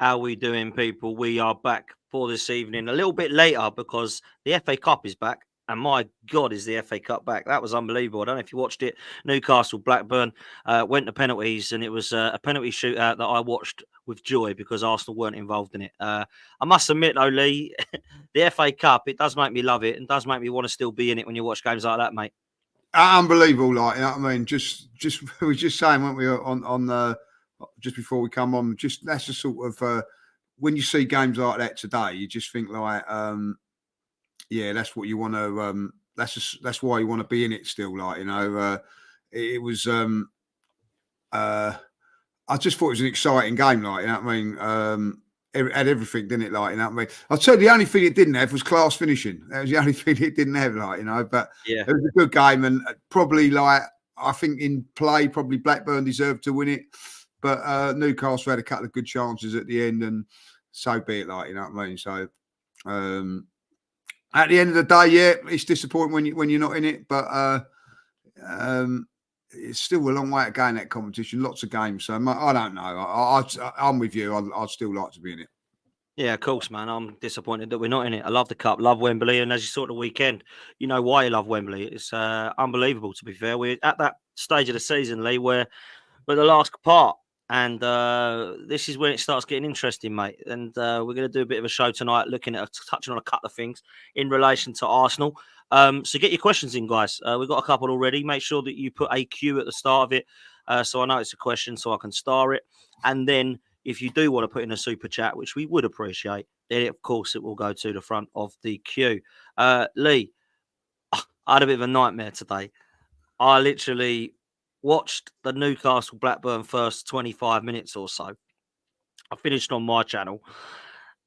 How we doing, people? We are back for this evening a little bit later because the FA Cup is back. And my God, is the FA Cup back? That was unbelievable. I don't know if you watched it. Newcastle, Blackburn went to penalties, and it was a penalty shootout that I watched with joy because Arsenal weren't involved in it. I must admit, though, Lee, the FA Cup, it does make me love it and does make me want to still be in it when you watch games like that, mate. Unbelievable, like, you know what I mean? Just we were just saying, weren't we, on the just before we come on? Just that's the sort of when you see games like that today, you just think like, yeah, that's what you want to. That's why you want to be in it still, like, you know. It was. I just thought it was an exciting game, like, you know what I mean. It had everything, didn't it? Like, you know what I mean. I'll tell you, the only thing it didn't have was class finishing. That was the only thing it didn't have, like, you know. But yeah, it was a good game, and probably, like, I think in play, probably Blackburn deserved to win it, but Newcastle had a couple of good chances at the end, and so be it, like, you know what I mean. So at the end of the day, yeah, it's disappointing when you're not in it, but it's still a long way to go in that competition. Lots of games, so I don't know. I'm with you. I'd still like to be in it. Yeah, of course, man. I'm disappointed that we're not in it. I love the Cup, love Wembley, and as you saw the weekend, you know why I love Wembley. It's unbelievable, to be fair. We're at that stage of the season, Lee, where we're the last part, and this is when it starts getting interesting, mate. And we're going to do a bit of a show tonight, touching on a couple of things in relation to Arsenal. So get your questions in, guys. We've got a couple already. Make sure that you put a Q at the start of it, so I know it's a question, so I can star it. And then if you do want to put in a super chat, which we would appreciate, then of course it will go to the front of the queue. Lee, I had a bit of a nightmare today. I literally watched the Newcastle Blackburn first 25 minutes or so. I finished on my channel,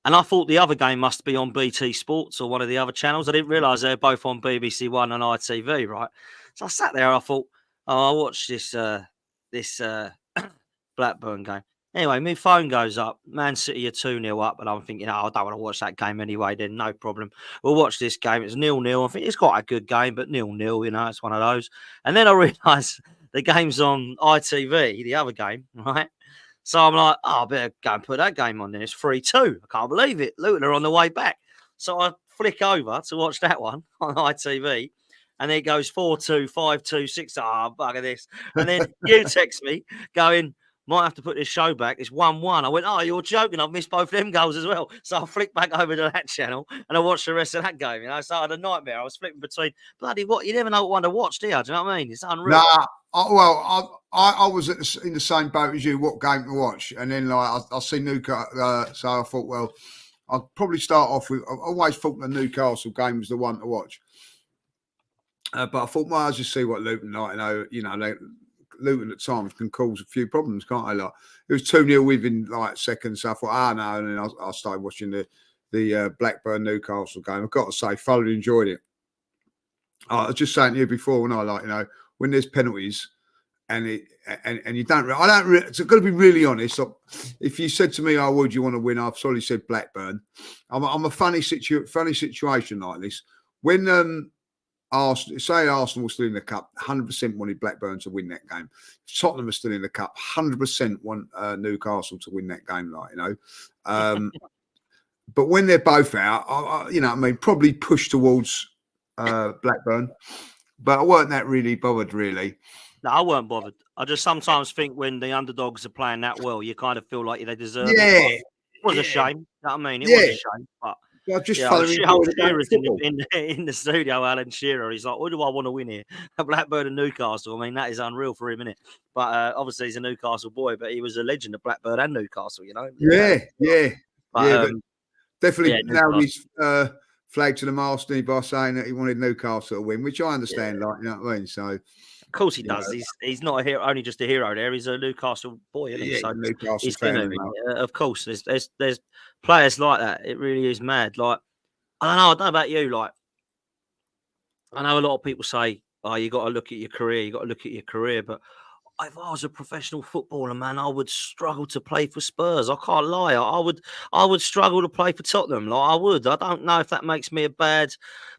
and I thought the other game must be on BT Sports or one of the other channels. I didn't realise they're both on BBC One and ITV, right? So I sat there and I thought, oh, I'll watch this Blackburn game. Anyway, my phone goes up. Man City are 2-0 up, and I'm thinking, oh, I don't want to watch that game anyway. Then no problem. We'll watch this game. It's 0-0. I think it's quite a good game, but 0-0, you know, it's one of those. And then I realise the game's on ITV, the other game, right? So I'm like, oh, I better go and put that game on then. It's 3-2. I can't believe it. Luton are on the way back. So I flick over to watch that one on ITV. And then it goes 4-2, 5-2, 6. Ah, bugger this. And then you text me going, might have to put this show back. It's 1-1. I went, oh, you're joking. I've missed both them goals as well. So I flicked back over to that channel and I watched the rest of that game. You know, so I had a nightmare. I was flipping between bloody what? You never know what one to watch, do you? Do you know what I mean? It's unreal. Nah, I was in the same boat as you. What game to watch? And then like I see Newcastle, so I thought, well, I'll probably start off with. I always thought the Newcastle game was the one to watch, but I thought, well, I'll just see what Luton like. Luton at times can cause a few problems, can't they? Like it was 2-0 within like seconds. So I thought, no, and then I started watching the Blackburn Newcastle game. I've got to say, thoroughly enjoyed it. I was just saying to you before, when I like, you know, when there's penalties and you don't, it's got to be really honest. If you said to me, "Oh, would you want to win?" I've sorely said Blackburn. I'm a funny situation like this. When Arsenal was still in the cup, 100% wanted Blackburn to win that game. If Tottenham was still in the cup, 100% want Newcastle to win that game, like, you know. But when they're both out, you know, I mean, probably push towards Blackburn, but I weren't that really bothered, really. No, I weren't bothered. I just sometimes think when the underdogs are playing that well, you kind of feel like they deserve it. It was a shame. You know what I mean? It was a shame, but. I just Shearer's in the studio, Alan Shearer. He's like, what do I want to win here? Blackburn and Newcastle. I mean, that is unreal for him, isn't it? But obviously he's a Newcastle boy, but he was a legend of Blackburn and Newcastle, you know? But definitely now he's flagged to the mast by saying that he wanted Newcastle to win, which I understand, like, you know what I mean? So of course he does. He's not a hero, only just a hero there. He's a Newcastle boy, isn't he? Yeah, so Newcastle fan. Of course, there's players like that. It really is mad. Like, I don't know about you. Like, I know a lot of people say, "Oh, you got to look at your career." But if I was a professional footballer, man, I would struggle to play for Spurs. I can't lie. I would struggle to play for Tottenham. Like, I would. I don't know if that makes me a bad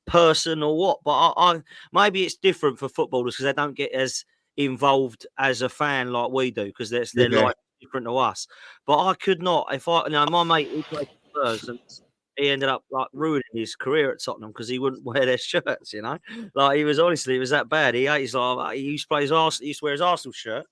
person or what, but I maybe it's different for footballers because they don't get as involved as a fan like we do because their life is different to us. But I could not. If I, my mate, he played for Spurs, and he ended up like ruining his career at Tottenham because he wouldn't wear their shirts. Like he was honestly, it was that bad. He used to play his Arsenal. He used to wear his Arsenal shirt,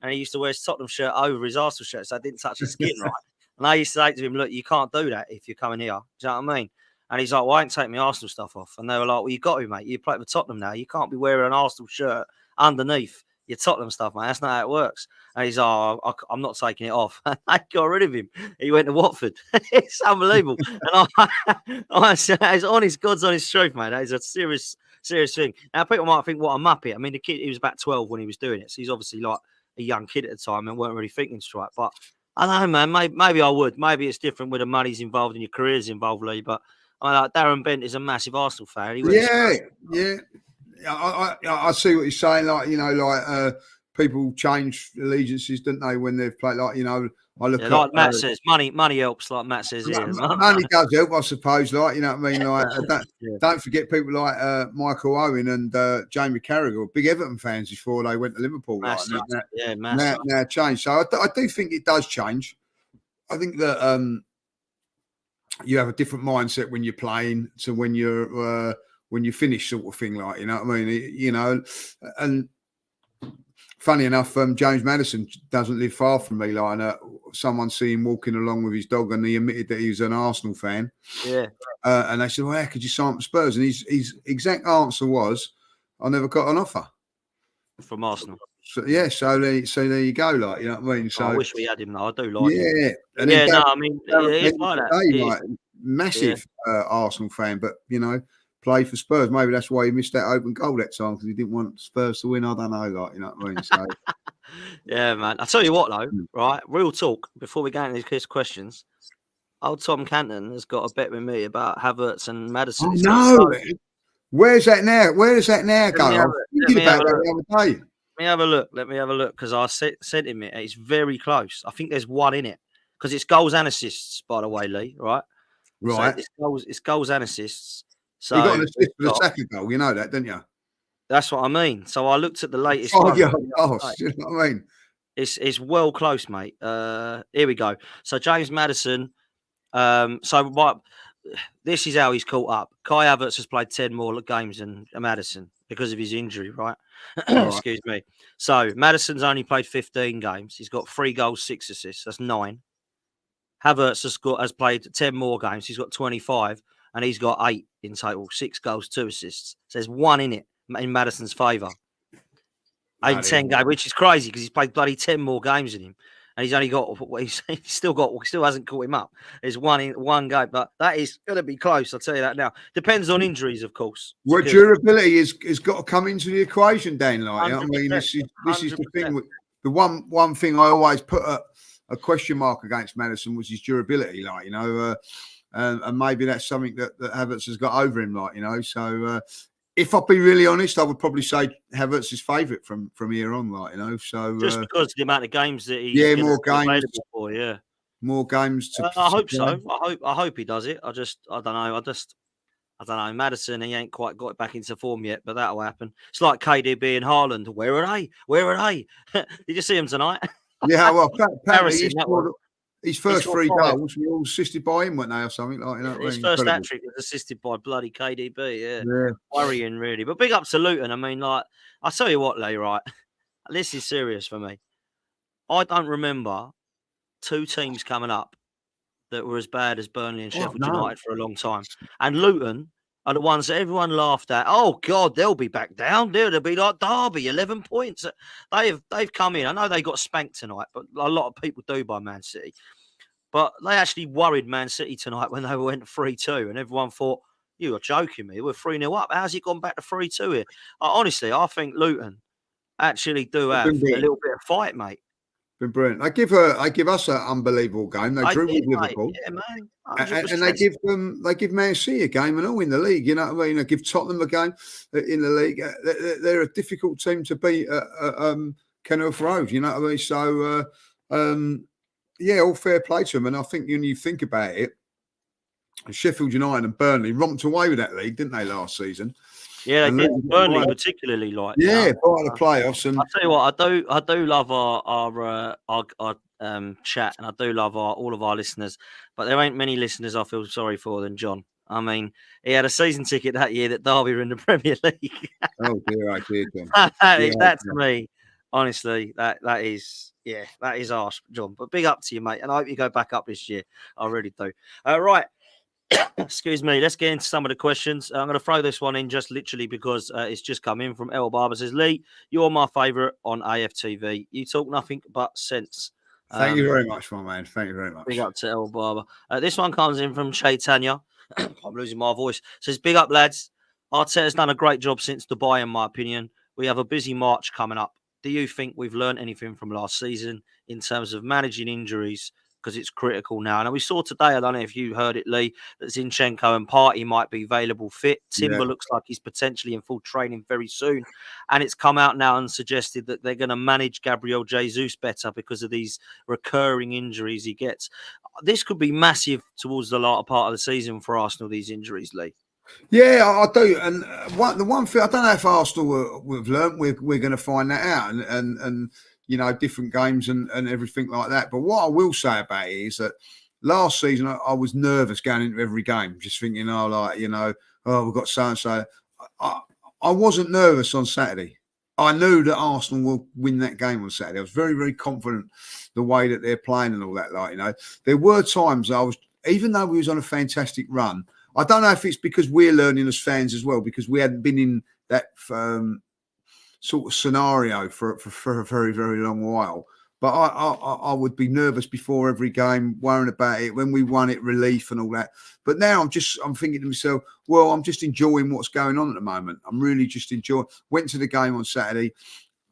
and he used to wear his Tottenham shirt over his Arsenal shirt, so it didn't touch his skin right. And I used to say to him, "Look, you can't do that if you're coming here." Do you know what I mean? And he's like, "Well, I ain't take my Arsenal stuff off." And they were like, "Well, you got to, mate. You play for Tottenham now. You can't be wearing an Arsenal shirt underneath your Tottenham stuff, mate. That's not how it works." And he's like, "Oh, I'm not taking it off." I got rid of him. He went to Watford. It's unbelievable. And I said, "It's honest, God's honest truth, mate. That is a serious thing." Now, people might think, "What a muppet." I mean, the kid, he was about 12 when he was doing it. So he's obviously like a young kid at the time and weren't really thinking straight. But I don't know, man. Maybe I would. Maybe it's different with the money's involved and your career's involved, Lee. But Darren Bent is a massive Arsenal fan. I see what you're saying. Like, people change allegiances, don't they, when they've played? Like, I look at, like Matt says, money helps. Like Matt says, money does help, I suppose. Like, you know what I mean? Like, don't forget people like Michael Owen and Jamie Carragher, big Everton fans before they went to Liverpool. Massive. Now changed. So I do think it does change. I think that you have a different mindset when you're playing to when you finish, sort of thing. Like, you know what I mean? And funny enough, James Maddison doesn't live far from me. Like, someone see him walking along with his dog, and he admitted that he was an Arsenal fan. Yeah. And they said, "Well, how could you sign for Spurs?" And his exact answer was, "I never got an offer from Arsenal." So there you go. Like, you know what I mean? So I wish we had him though. I do like him. Yeah. And I mean, it's like that. Massive Arsenal fan, but play for Spurs. Maybe that's why he missed that open goal that time, because he didn't want Spurs to win. I don't know, like, you know what I mean? So yeah, man. I tell you what, though, right? Real talk. Before we get into these questions, old Tom Canton has got a bet with me about Havertz and Maddison. Oh, no. Where's that now? Where does that now go? I was thinking about that the other day. Let me have a look, because I sent him it. It's very close. I think there's one in it, because it's goals and assists, by the way, Lee. Right. Right. So it's goals and assists. So you got an assist for the second goal. You know that, didn't you? That's what I mean. So I looked at the latest. Oh, yeah. You know what I mean? It's well close, mate. Here we go. So James Maddison. This is how he's caught up. Kai Havertz has played 10 more games than Maddison because of his injury, right? Excuse me. So Maddison's only played 15 games. He's got 3 goals, 6 assists. That's 9. Havertz has played 10 more games. He's got 25, and he's got 8 in total. 6 goals, 2 assists. So there's 1 in it in Maddison's favour. In 10 games, which is crazy because he's played bloody 10 more games than him. And he's only got, he still hasn't caught him up. There's one game, but that is going to be close. I'll tell you that now. Depends on injuries, of course. Well, durability has got to come into the equation, Dan. Like, I mean, this is the thing. The one thing I always put a question mark against Maddison was his durability. Like, and maybe that's something that Havertz has got over him. Like, so. If I'll be really honest, I would probably say Havertz is favourite from here on, like, So just because of the amount of games that he more games for, more games. I hope so. I hope he does it. I don't know. Maddison, he ain't quite got back into form yet, but that'll happen. It's like KDB and Haaland. Where are they? Did you see him tonight? Yeah, well, apparently his first 3 goals were all assisted by him, weren't they, or something like that? His first hat trick was assisted by bloody KDB. Yeah. Worrying, really. But big up to Luton. I mean, like, I'll tell you what, Lee, right? This is serious for me. I don't remember 2 teams coming up that were as bad as Burnley and Sheffield United for a long time. And Luton are the ones that everyone laughed at. Oh, God, they'll be back down. They'll be like Derby, 11 points. They've come in. I know they got spanked tonight, but a lot of people do by Man City. But they actually worried Man City tonight when they went 3-2, and everyone thought, you are joking me. We're 3-0 up. How's it gone back to 3-2 here? Honestly, I think Luton actually do have a little bit of fight, mate. Been brilliant. They give us an unbelievable game. They drew with Liverpool, man. And they give Man City a game and all in the league. You know what I mean? They give Tottenham a game in the league. They're a difficult team to beat at Kenilworth Road. You know what I mean? So all fair play to them. And I think when you think about it, Sheffield United and Burnley romped away with that league, didn't they, last season? Yeah, And they did. Luton Burnley United- particularly, like, yeah, part of the playoffs. I And tell you what, I do love our chat, and I do love all of our listeners. But there ain't many listeners I feel sorry for than John. I mean, he had a season ticket that year that Derby were in the Premier League. oh dear, I did. That to me, honestly, that is harsh, John. But big up to you, mate, and I hope you go back up this year. I really do. Right. Excuse me. Let's get into some of the questions. I'm going to throw this one in just literally because it's just come in from El Barber. Says, Lee, you're my favourite on AFTV. You talk nothing but sense. Thank you very much, my man. Thank you very much. Big up to El Barber. This one comes in from Chaitanya. I'm losing my voice. Says, big up, lads. Arteta's done a great job since Dubai, in my opinion. We have a busy March coming up. Do you think we've learned anything from last season in terms of managing injuries? Because it's critical now. And we saw today, I don't know if you heard it, Lee, that Zinchenko and Partey might be available fit. Timber looks like he's potentially in full training very soon. And it's come out now and suggested that they're going to manage Gabriel Jesus better because of these recurring injuries he gets. This could be massive towards the latter part of the season for Arsenal, these injuries, Lee. Yeah, I do. And the one thing, I don't know if Arsenal we've learned, we're going to find that out. And you know, different games and everything like that. But what I will say about it is that last season I was nervous going into every game, just thinking, we've got so-and-so. I wasn't nervous on Saturday. I knew that Arsenal will win that game on Saturday. I was very, very confident the way that they're playing and all that. There were times I was, even though we was on a fantastic run, I don't know if it's because we're learning as fans as well, because we hadn't been in that sort of scenario for a very, very long while. But I would be nervous before every game, worrying about it. When we won it, relief and all that. But now I'm thinking to myself, well, I'm just enjoying what's going on at the moment. I'm really just enjoying. Went to the game on Saturday.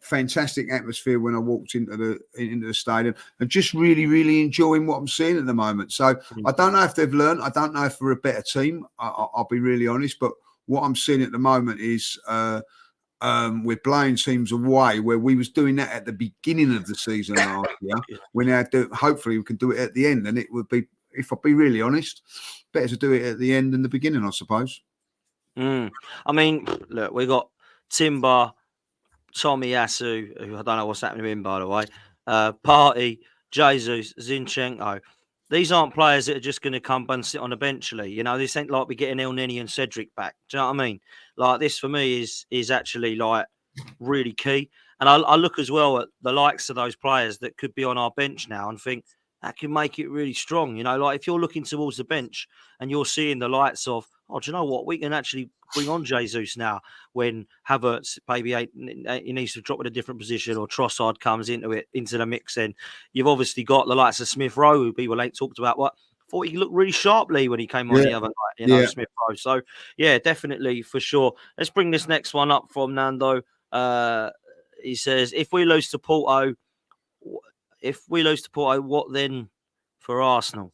Fantastic atmosphere when I walked into the stadium, and just really, really enjoying what I'm seeing at the moment. So I don't know if they've learned. I don't know if we're a better team. I'll be really honest. But what I'm seeing at the moment is we're blowing teams away, where we was doing that at the beginning of the season last year. We now hopefully we can do it at the end, and it would be, if I'll be really honest, better to do it at the end than the beginning, I suppose. I mean, look, we got Timber, Tommy Yasu, who I don't know what's happening to him, by the way, Partey, Jesus, Zinchenko. These aren't players that are just going to come and sit on the bench, Lee. You know, this ain't like we're getting El Nini and Cedric back. Do you know what I mean? Like, this for me is actually like really key. And I look as well at the likes of those players that could be on our bench now and think that can make it really strong. You know, like if you're looking towards the bench and you're seeing the lights of, oh, do you know what? We can actually bring on Jesus now when Havertz maybe he needs to drop in a different position, or Trossard comes into the mix. Then you've obviously got the likes of Smith-Rowe, who people ain't talked about. What thought he looked really sharply when he came on the other night, Smith-Rowe. So yeah, definitely for sure. Let's bring this next one up from Nando. He says, if we lose to Porto, what then for Arsenal?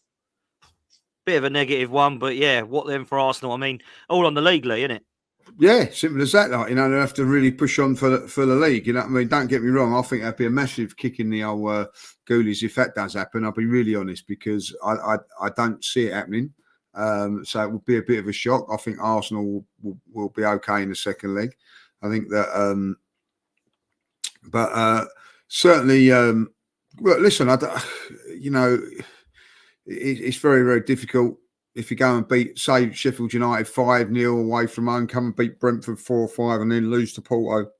Bit of a negative one, but yeah, what then for Arsenal? I mean, all on the league, Lee, isn't it? Yeah, simple as that. Like, they have to really push on for the league. You know what I mean? Don't get me wrong. I think that'd be a massive kick in the old goalies if that does happen. I'll be really honest, because I don't see it happening. So it would be a bit of a shock. I think Arsenal will be okay in the second leg. I think that, but certainly, well, listen, it's very, very difficult. If you go and beat, say, Sheffield United 5-0 away from home, come and beat Brentford 4-5 and then lose to Porto,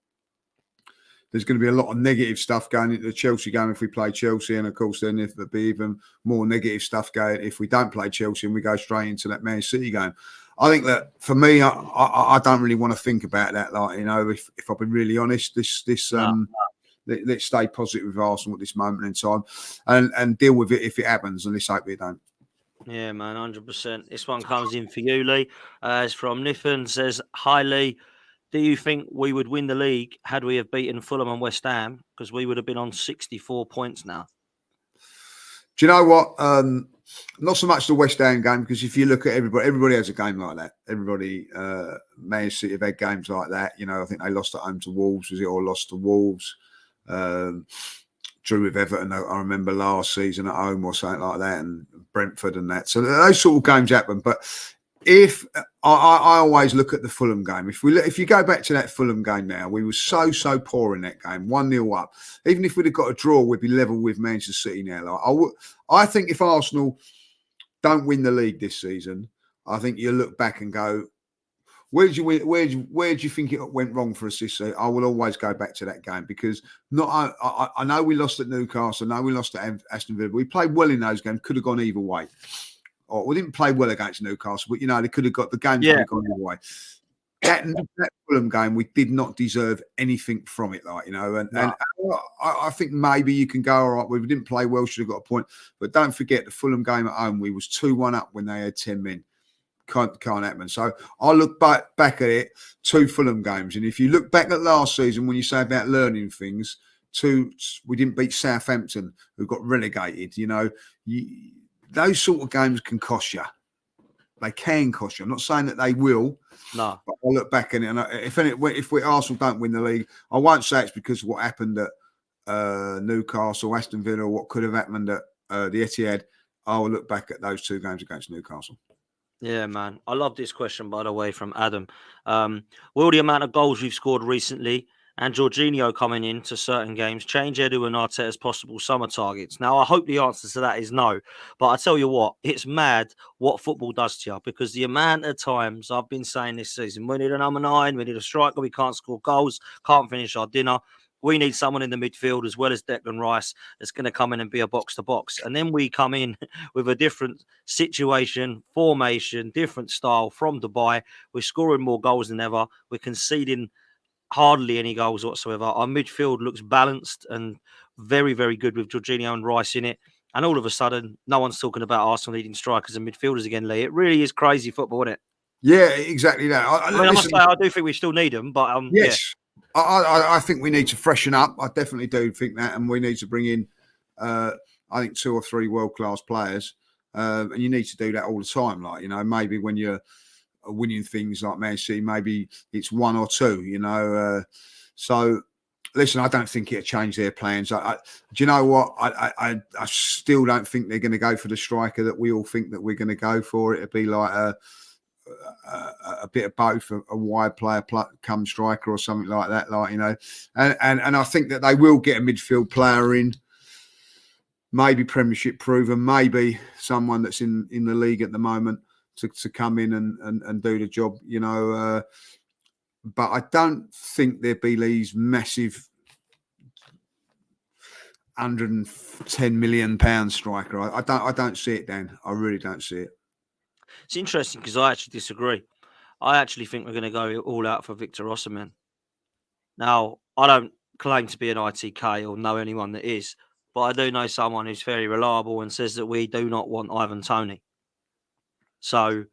there's going to be a lot of negative stuff going into the Chelsea game if we play Chelsea. And, of course, then if there'll be even more negative stuff going if we don't play Chelsea and we go straight into that Man City game. I think that, for me, I don't really want to think about that. Like, if I've been really honest, let's stay positive with Arsenal at this moment in time and deal with it if it happens, and let's hope it don't. Yeah, man, 100%. This one comes in for you, Lee. It's from Niffen. Says, hi, Lee. Do you think we would win the league had we have beaten Fulham and West Ham? Because we would have been on 64 points now. Do you know what? Not so much the West Ham game, because if you look at everybody has a game like that. Everybody, Man City have had games like that. I think they lost at home to Wolves, or lost to Wolves. drew with Everton, I remember last season at home or something like that, and Brentford and that. So those sort of games happen. But if I always look at the Fulham game, if you go back to that Fulham game now, we were so poor in that game, 1-0 up. Even if we'd have got a draw, we'd be level with Manchester City now. I think if Arsenal don't win the league this season, I think you look back and go, where do you think it went wrong for us this season? I will always go back to that game because I know we lost at Newcastle, I know we lost at Aston Villa. We played well in those games, could have gone either way. Or we didn't play well against Newcastle, but they could have got the game could have gone either way. That Fulham game, we did not deserve anything from it, and I think maybe you can go, all right, we didn't play well, should have got a point. But don't forget the Fulham game at home, we was 2-1 up when they had 10 men. Can't happen. So I look back at it, 2 Fulham games. And if you look back at last season, when you say about learning things, we didn't beat Southampton, who got relegated. Those sort of games can cost you. They can cost you. I'm not saying that they will. No. But I look back at it, and if Arsenal don't win the league, I won't say it's because of what happened at Newcastle, Aston Villa, or what could have happened at the Etihad. I will look back at those 2 games against Newcastle. Yeah, man. I love this question, by the way, from Adam. Will the amount of goals we've scored recently and Jorginho coming into certain games change Edu and Arteta's possible summer targets? Now, I hope the answer to that is no. But I tell you what, it's mad what football does to you, because the amount of times I've been saying this season, we need a number 9, we need a striker, we can't score goals, can't finish our dinner. We need someone in the midfield as well as Declan Rice that's going to come in and be a box-to-box. And then we come in with a different situation, formation, different style from Dubai. We're scoring more goals than ever. We're conceding hardly any goals whatsoever. Our midfield looks balanced and very, very good with Jorginho and Rice in it. And all of a sudden, no one's talking about Arsenal needing strikers and midfielders again, Lee. It really is crazy football, isn't it? Yeah, exactly that. I must say, I do think we still need them, but yes. Yeah. I think we need to freshen up. I definitely do think that, and we need to bring in, I think, 2 or 3 world-class players, and you need to do that all the time. Maybe when you're winning things like Man City, maybe it's 1 or 2. So, listen, I don't think it'll change their plans. Do you know what? I still don't think they're going to go for the striker that we all think that we're going to go for. It'll be like a bit of both, a wide player come striker or something like that, and I think that they will get a midfield player in, maybe Premiership proven, maybe someone that's in the league at the moment to come in and do the job, but I don't think there'd be these massive £110 million striker. I don't see it, Dan. I really don't see it. It's interesting because I actually disagree. I actually think we're going to go all out for Victor Osimhen. Now, I don't claim to be an ITK or know anyone that is, but I do know someone who's very reliable and says that we do not want Ivan Toney. So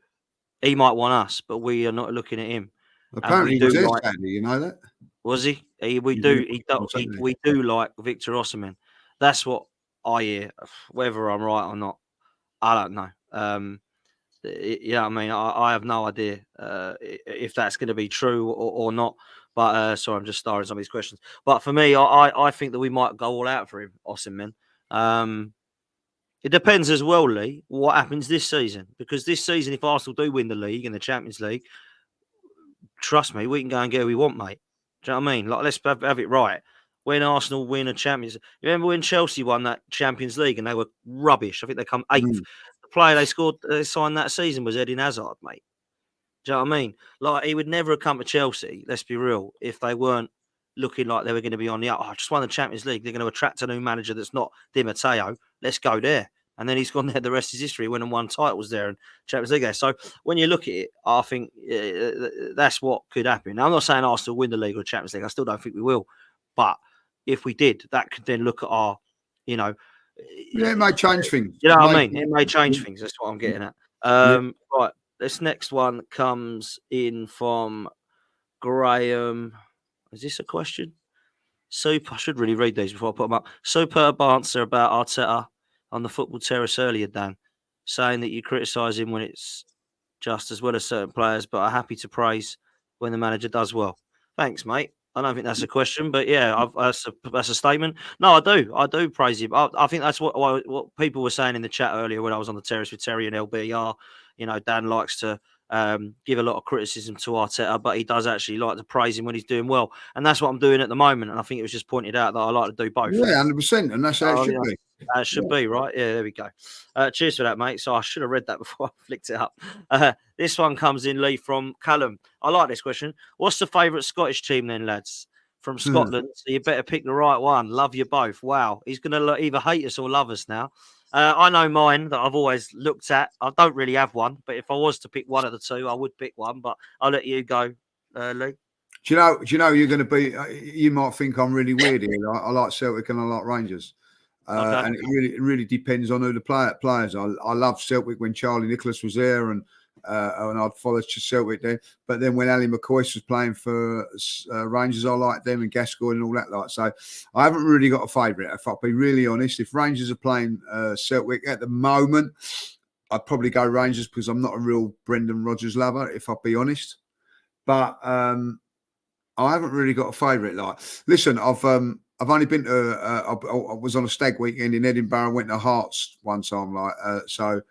he might want us, but we are not looking at him. Apparently, he was there, Sandy, you know that? Was he? We do like Victor Osimhen. That's what I hear. Whether I'm right or not, I don't know. Yeah, I mean, I have no idea if that's going to be true or not. But sorry, I'm just starring some of these questions. But for me, I think that we might go all out for him, Osimhen. It depends as well, Lee, what happens this season. Because this season, if Arsenal do win the league and the Champions League, trust me, we can go and get who we want, mate. Do you know what I mean? Like, let's have it right. When Arsenal win a Champions League, you remember when Chelsea won that Champions League and they were rubbish? I think they come 8th. The player they signed that season was Eden Hazard, mate. Do you know what I mean? Like, he would never have come to Chelsea, let's be real, if they weren't looking like they were going to be on the up. I just won the Champions League. They're going to attract a new manager that's not Di Matteo. Let's go there. And then he's gone there. The rest is history. Went and won titles there and Champions League there. So when you look at it, I think that's what could happen. Now, I'm not saying Arsenal win the league or Champions League. I still don't think we will. But if we did, that could then look at our, Yeah, it may change things. You know what I mean? It may change things. That's what I'm getting at. Right. This next one comes in from Graham. Is this a question? I should really read these before I put them up. Superb answer about Arteta on the football terrace earlier, Dan, saying that you criticise him when it's just as well as certain players, but are happy to praise when the manager does well. Thanks, mate. I don't think that's a question, but yeah, that's a statement. No, I do praise him. I think that's what people were saying in the chat earlier when I was on the terrace with Terry and LBR. Dan likes to give a lot of criticism to Arteta, but he does actually like to praise him when he's doing well, and that's what I'm doing at the moment. And I think it was just pointed out that I like to do both. Yeah, 100%, and that's how it should be. That should be right. Yeah, there we go. Cheers for that, mate. So I should have read that before I flicked it up. This one comes in, Lee, from Callum. I like this question. What's the favourite Scottish team then, lads? From Scotland, so you better pick the right one. Love you both. Wow, he's going to either hate us or love us now. I know mine that I've always looked at. I don't really have one, but if I was to pick one of the two, I would pick one. But I'll let you go, Lee. Do you know you're going to be? You might think I'm really weird here. I like Celtic and I like Rangers. Okay. And it really depends on who the players. I love Celtic when Charlie Nicholas was there, and I'd follow Celtic then. But then when Ali McCoist was playing for Rangers, I liked them and Gascoigne and all that. So I haven't really got a favourite. If I'll be really honest, if Rangers are playing Celtic at the moment, I'd probably go Rangers because I'm not a real Brendan Rodgers lover, if I'll be honest. But I haven't really got a favourite. Like, listen, I've only been to. I was on a stag weekend in Edinburgh. I went to Hearts one time. So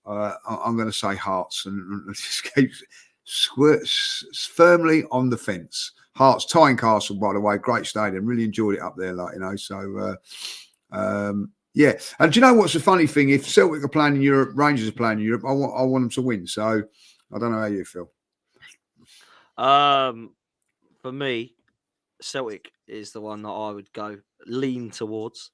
I'm going to say Hearts and just keep firmly on the fence. Hearts, Tynecastle, by the way, great stadium. Really enjoyed it up there. So yeah. And do you know what's the funny thing? If Celtic are playing in Europe, Rangers are playing in Europe, I want them to win. So I don't know how you feel. For me, Celtic is the one that I would lean towards.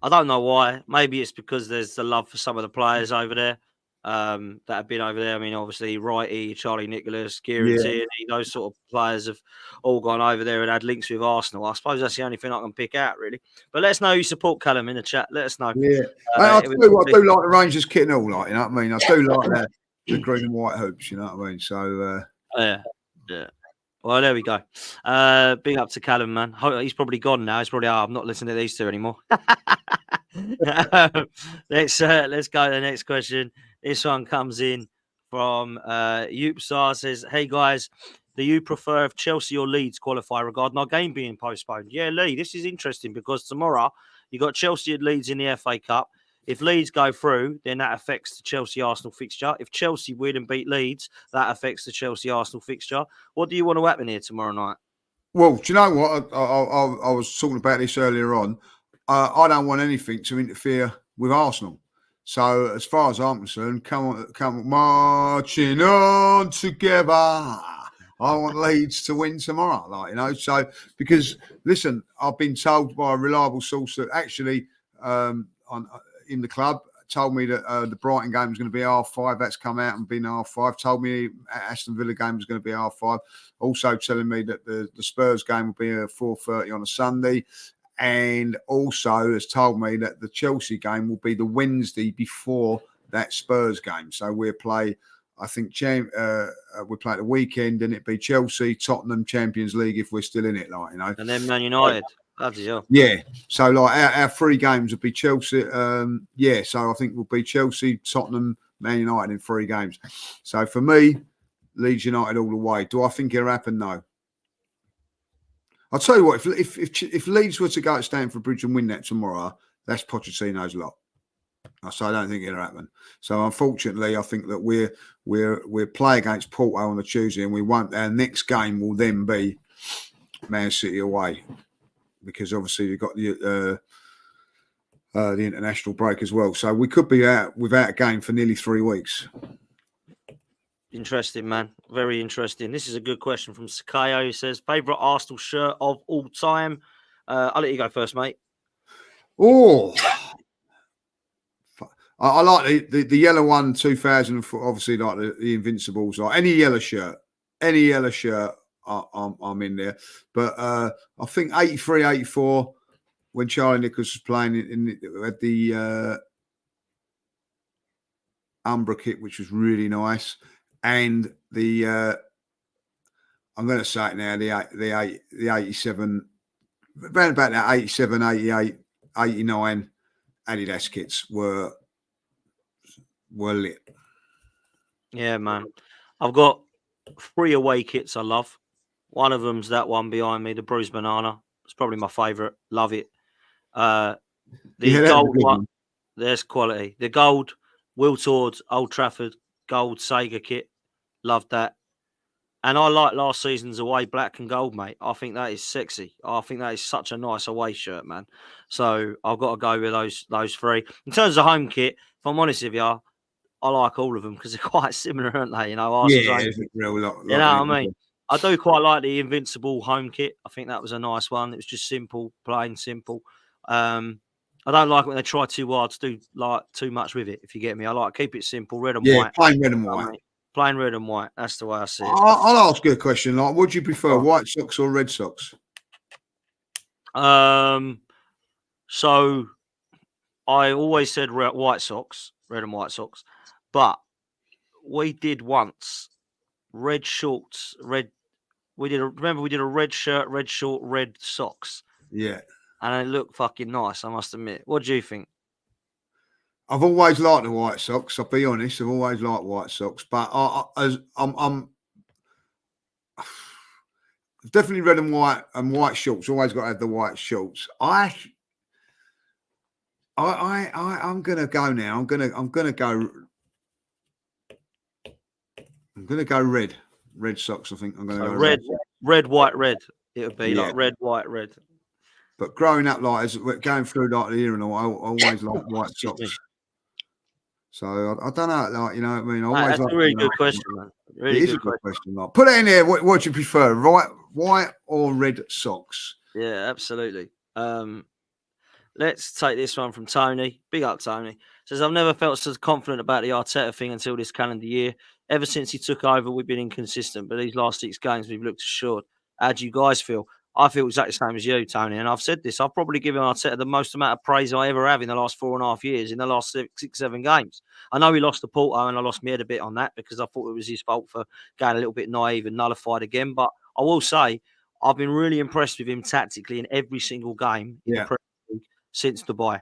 I don't know why. Maybe it's because there's the love for some of the players over there that have been over there. I mean, obviously, Wrighty, Charlie Nicholas, Kieran Tierney, those sort of players have all gone over there and had links with Arsenal. I suppose that's the only thing I can pick out, really. But let us know you support Callum in the chat. Let us know. Yeah, I do like the Rangers kit and all, you know what I mean? I do like the green and white hoops, you know what I mean? So, yeah. Well, there we go. Big up to Callum, man. He's probably gone now. He's probably, I'm not listening to these two anymore. Let's go to the next question. This one comes in from Youpsar. Says, hey guys, do you prefer if Chelsea or Leeds qualify regarding our game being postponed? Yeah, Lee, this is interesting because tomorrow you got Chelsea and Leeds in the FA Cup. If Leeds go through, then that affects the Chelsea-Arsenal fixture. If Chelsea win and beat Leeds, that affects the Chelsea-Arsenal fixture. What do you want to happen here tomorrow night? Well, do you know what? I was talking about this earlier on. I don't want anything to interfere with Arsenal. So as far as I'm concerned, come on, marching on together. I want Leeds to win tomorrow, So because listen, I've been told by a reliable source that actually in the club told me that the Brighton game was going to be half-5. That's come out and been half-5. Told me Aston Villa game was going to be half-5. Also telling me that the Spurs game will be at 4:30 on a Sunday. And also has told me that the Chelsea game will be the Wednesday before that Spurs game. So we'll play, I think, we'll play at the weekend, and it'd be Chelsea, Tottenham, Champions League if we're still in it, And then Man United. Bloody hell. Yeah. So our three games would be Chelsea. So I think we'll be Chelsea, Tottenham, Man United in 3 games. So for me, Leeds United all the way. Do I think it'll happen? No. I'll tell you what, if Leeds were to go at Stamford Bridge and win that tomorrow, that's Pochettino's lot. So I don't think it'll happen. So unfortunately, I think that we're play against Porto on the Tuesday, and we won't. Our next game will then be Man City away, because obviously we've got the international break as well. So we could be out without a game for nearly 3 weeks. Interesting, man. Very interesting. This is a good question from Sakayo. He says, favourite Arsenal shirt of all time? I'll let you go first, mate. Oh, I like the yellow one, 2004. Obviously, like the Invincibles. Like any yellow shirt, I'm in there. But I think 83, 84, when Charlie Nicholas was playing at the Umbra kit, which was really nice. And the I'm going to say it now, the 87, around about that 87, 88, 89 Adidas kits were lit. Yeah, man. I've got 3 away kits I love. One of them's that one behind me, the bruised banana. It's probably my favourite. Love it. The Yeah, that's a gold good one, one. there's quality. The gold, Will Towards, Old Trafford, gold Sega kit. Love that. And I like last season's away black and gold, mate. I think that is sexy. I think that is such a nice away shirt, man. So I've got to go with those three. In terms of home kit, if I'm honest with you, I like all of them because they're quite similar, aren't they? You know, Arsenal's Yeah, home it's a kit. real You lot know of what I mean? them. I do quite like the Invincible home kit. I think that was a nice one. It was just simple, plain simple. I don't like when they try too hard to do like too much with it. If you get me, I like keep it simple, red and Yeah, white. plain red and I white. mean, plain red and white. That's the way I see it. I'll ask you a question. Like, would you prefer Go white socks or red socks? on. So I always said white socks, red and white socks, but we did once red shorts, red. Remember we did a red shirt, red short, red socks, Yeah. and it looked fucking nice. I must admit. What do you think? I've always liked the white socks. I'll be honest. I've always liked white socks, but I'm definitely red and white shorts. Always got to have the white shorts. I'm gonna go now. I'm gonna go red socks. I think I'm gonna So go red, white, red. It would be Yeah, like red, white, red. but growing up like as we're going through like the year and all, I always like white Excuse me. socks. So I don't know, like you know what I mean. I always That's like a really good question, man. It Really is a good good question. question. Like, put it in here. What do you prefer, white or red socks? Yeah, absolutely. Let's take this one from Tony. Big up, Tony. Says, I've never felt so confident about the Arteta thing until this calendar year. Ever since he took over, we've been inconsistent, but these last 6 games, we've looked assured. How do you guys feel? I feel exactly the same as you, Tony. And I've said this. I've probably given Arteta the most amount of praise I ever have in the last 4.5 years, in the last six, 7 games. I know he lost to Porto, and I lost my head a bit on that because I thought it was his fault for going a little bit naive and nullified again. But I will say, I've been really impressed with him tactically in every single game in the Yeah, Premier League since Dubai,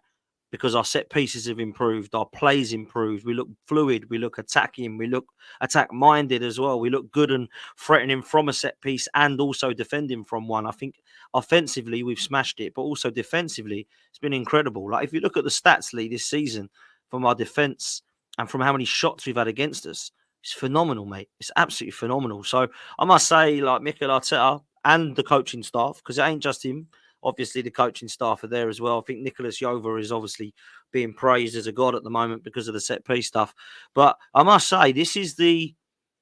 because our set pieces have improved, our plays improved, we look fluid, we look attacking, we look attack minded as well. We look good and threatening from a set piece and also defending from one. I think offensively we've smashed it, but also defensively it's been incredible. Like if you look at the stats, Lee, this season from our defense and from how many shots we've had against us, it's phenomenal, mate. It's absolutely phenomenal. So I must say, like Mikel Arteta and the coaching staff, because it ain't just him. Obviously, the coaching staff are there as well. I think Nicholas Yova is obviously being praised as a god at the moment because of the set piece stuff. But I must say, this is the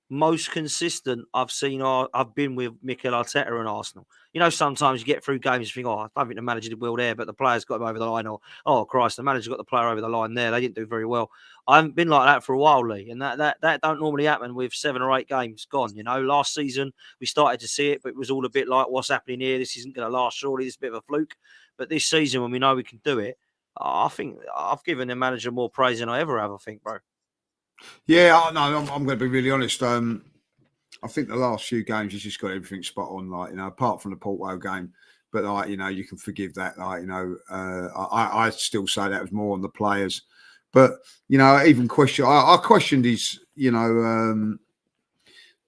most consistent I've seen. I've been with Mikel Arteta and Arsenal. You know, sometimes you get through games, you think, oh, I don't think the manager did well there, but the players got him over the line, or oh Christ, the manager got the player over the line there. They didn't do very well. I haven't been like that for a while, Lee, and that don't normally happen with 7 or 8 games gone. You know, last season we started to see it, but it was all a bit like, what's happening here? This isn't going to last. Surely this is a bit of a fluke. But this season, when we know we can do it, I think I've given the manager more praise than I ever have. I think, bro. yeah. No, I'm going to be really honest. I think the last few games he's just got everything spot on. Like you know, apart from the Porto game, but like you know, you can forgive that. Like you know, I still say that was more on the players. But you know, I questioned his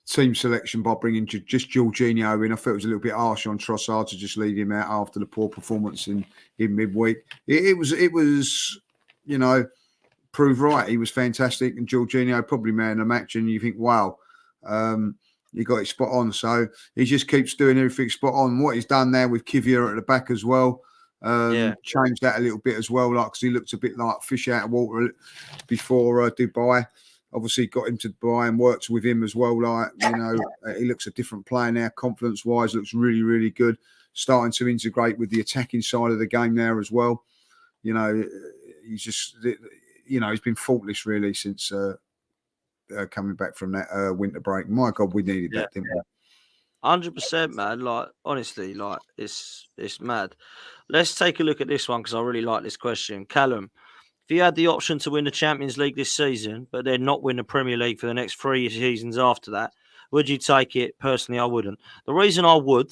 team selection by bringing just Jorginho in. I felt it was a little bit harsh on Trossard to just leave him out after the poor performance in midweek. It was proved right. He was fantastic, and Jorginho probably man of the match. And you think, wow, he got it spot on. So he just keeps doing everything spot on. What he's done there with Kivior at the back as well, changed that a little bit as well, like because he looked a bit like fish out of water before Dubai. Obviously, got him to Dubai and worked with him as well. Like he looks a different player now. Confidence-wise, looks really, really good. Starting to integrate with the attacking side of the game there as well. You know, he's just he's been faultless really since coming back from that winter break. My God, we needed that, didn't we? 100%, man. Like honestly, like it's mad. Let's take a look at this one because I really like this question. Callum, if you had the option to win the Champions League this season, but then not win the Premier League for the next 3 seasons after that, would you take it? Personally, I wouldn't. The reason I would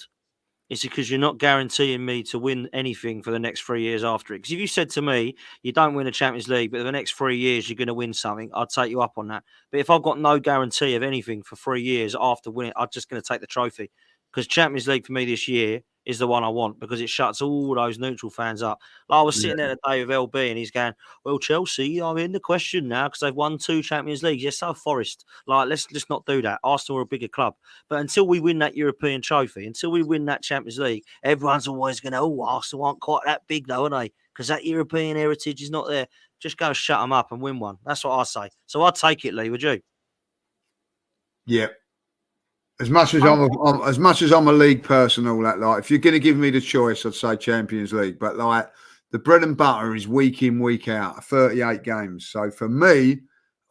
is because you're not guaranteeing me to win anything for the next 3 years after it. Because if you said to me, you don't win a Champions League, but for the next 3 years you're going to win something, I'd take you up on that. But if I've got no guarantee of anything for 3 years after winning, I'm just going to take the trophy because Champions League for me this year is the one I want because it shuts all those neutral fans up. Like I was sitting there today with LB and he's going, well, Chelsea are in the question now because they've won 2 Champions Leagues. Yes, so Forest. Like, let's just not do that. Arsenal are a bigger club. But until we win that European trophy, until we win that Champions League, everyone's always going, oh, Arsenal aren't quite that big though, are they? Because that European heritage is not there. Just go shut them up and win one. That's what I say. So I'd take it, Lee, would you? Yeah. As much as I'm a league person, all that, like, if you're going to give me the choice, I'd say Champions League. But like, the bread and butter is week in, week out, 38 games. So for me,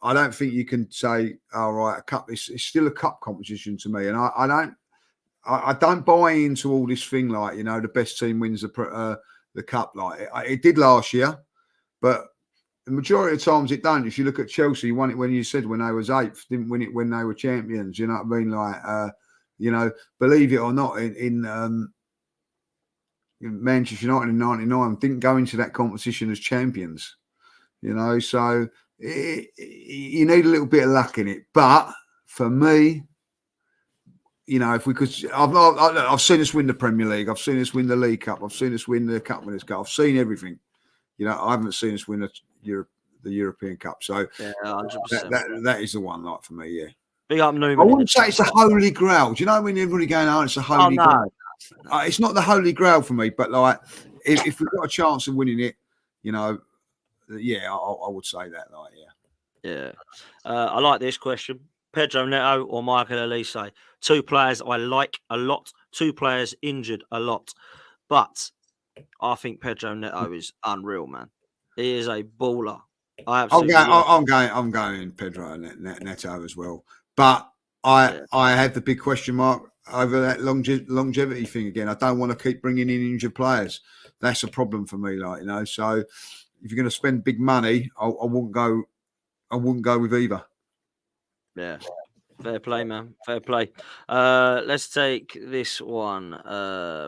I don't think you can say, "All right, a cup." It's still a cup competition to me, and I don't buy into all this thing like, the best team wins the cup. Like it did last year, but the majority of times it don't. If you look at Chelsea, won it when they was 8th, didn't win it when they were champions. You know what I mean? Like, believe it or not, in Manchester United in '99 didn't go into that competition as champions. So you need a little bit of luck in it. But for me, if we could, I've seen us win the Premier League. I've seen us win the League Cup. I've seen us win the Cup Winners' Cup. I've seen everything. I haven't seen us win the European Cup. So yeah, 100%. That is the one, like, for me, yeah. Big up Newman. I wouldn't say it's a holy grail. Do you know when everybody going, oh, it's a holy grail? It's not the holy grail for me, but like, if we've got a chance of winning it, yeah, I would say that, like, yeah. Yeah. I like this question. Pedro Neto or Michael Elise? 2 players I like a lot, 2 players injured a lot. But I think Pedro Neto is unreal, man. He is a baller. I'm going Pedro Neto as well. But I had the big question mark over that longevity thing again. I don't want to keep bringing in injured players. That's a problem for me, like, So if you're going to spend big money, I wouldn't go with either. Yeah. Fair play, man. Fair play. Let's take this one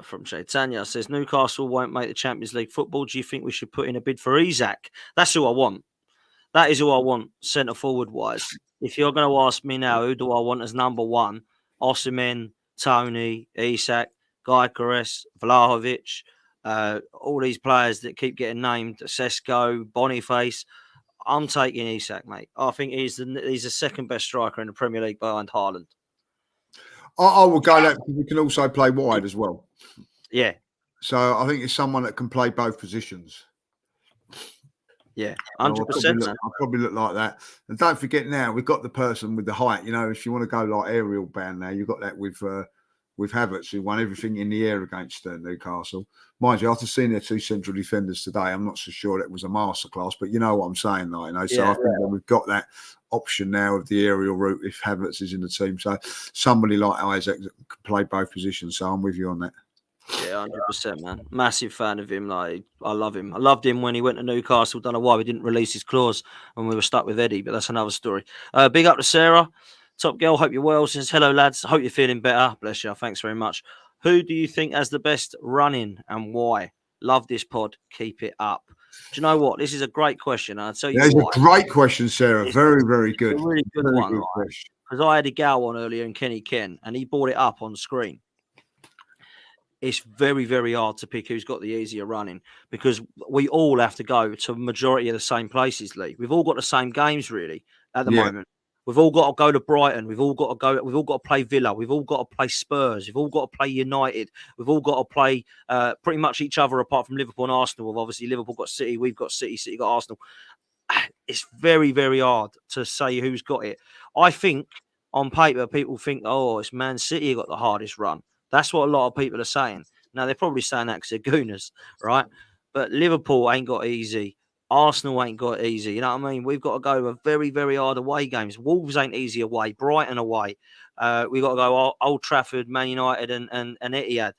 from Chaitanya. Says Newcastle won't make the Champions League football. Do you think we should put in a bid for Isak? That's who I want. That is who I want, centre forward wise. If you're going to ask me now, who do I want as number 1? Osimhen, Tony, Isak, Gyökeres, Vlahovic, all these players that keep getting named, Sesko, Boniface. I'm taking Isak, mate. I think he's the second best striker in the Premier League behind Haaland. I will go that because he can also play wide as well. Yeah. So I think it's someone that can play both positions. Yeah, 100%. I'll probably look like that. And don't forget now, we've got the person with the height. If you want to go like aerial band now, you've got that with Havertz, who won everything in the air against Newcastle. Mind you, after seeing their 2 central defenders today, I'm not so sure that was a masterclass, but you know what I'm saying, like, So I think that we've got that option now of the aerial route if Havertz is in the team. So somebody like Isaac that can play both positions. So I'm with you on that. Yeah, 100%, man. Massive fan of him. Like, I love him. I loved him when he went to Newcastle. Don't know why we didn't release his clause when we were stuck with Eddie, but that's another story. Big up to Sarah. Top girl, hope you're well. Says, hello, lads. Hope you're feeling better. Bless you. Thanks very much. Who do you think has the best running and why? Love this pod. Keep it up. Do you know what? This is a great question. I'll tell you That's why. A great question, Sarah. Very, very good. It's a really good one. Because I had a gal on earlier in Kenny Ken, and he brought it up on screen. It's very, very hard to pick who's got the easier running because we all have to go to a majority of the same places, Lee. We've all got the same games, really, at the moment. We've all got to go to Brighton. We've all got to play Villa. We've all got to play Spurs. We've all got to play United. We've all got to play pretty much each other apart from Liverpool and Arsenal. Obviously, Liverpool got City. We've got City. City got Arsenal. It's very, very hard to say who's got it. I think on paper, people think, oh, it's Man City got the hardest run. That's what a lot of people are saying. Now, they're probably saying that because they're gooners, right? But Liverpool ain't got easy. Arsenal ain't got easy. You know what I mean? We've got to go with very, very hard away games. Wolves ain't easy away. Brighton away. We've got to go Old Trafford, Man United and Etihad.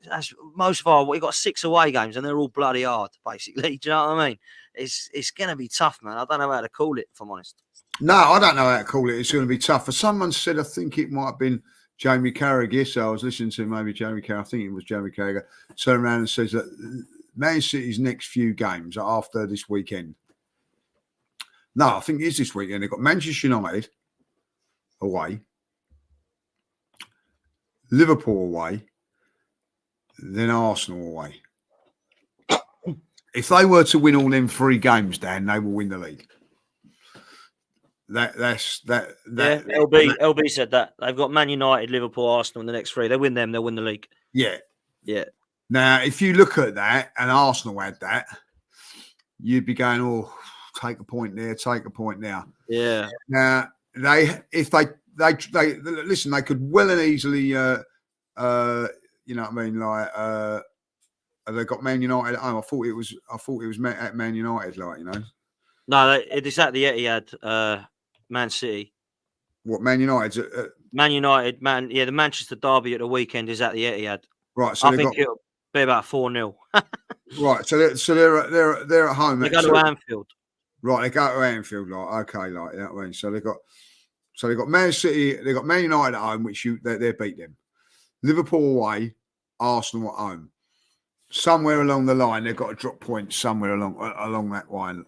That's most of our. We've got 6 away games and they're all bloody hard, basically. Do you know what I mean? It's going to be tough, man. I don't know how to call it, if I'm honest. No, I don't know how to call it. It's going to be tough. For someone said, I think it might have been Jamie Carragher. Yes, I was listening to maybe Jamie Carragher. I think it was Jamie Carragher. Turned around and says that Man City's next few games are after this weekend. No, I think it is this weekend. They've got Manchester United away. Liverpool away, then Arsenal away. If they were to win all them 3 games, Dan, they will win the league. Yeah, LB said that. They've got Man United, Liverpool, Arsenal in the next 3. They win them, they'll win the league. Yeah. Yeah. Now, if you look at that, and Arsenal had that, you'd be going, oh, take a point there, take a point there. Yeah. Now, if they listen, they could well and easily, you know what I mean, like, they got Man United at home. I thought it was at Man United, like, you know. No, it's at the Etihad, Man City. What, Man United? Man United, the Manchester derby at the weekend is at the Etihad. Right, so I think it'll be about 4-0. Right, so they're at home. They go to Anfield. Right, they go to Anfield. Like, okay, like, you know what I mean. So they got Man City, they got Man United at home, which they beat them. Liverpool away, Arsenal at home. Somewhere along the line, they've got to drop points somewhere along that line.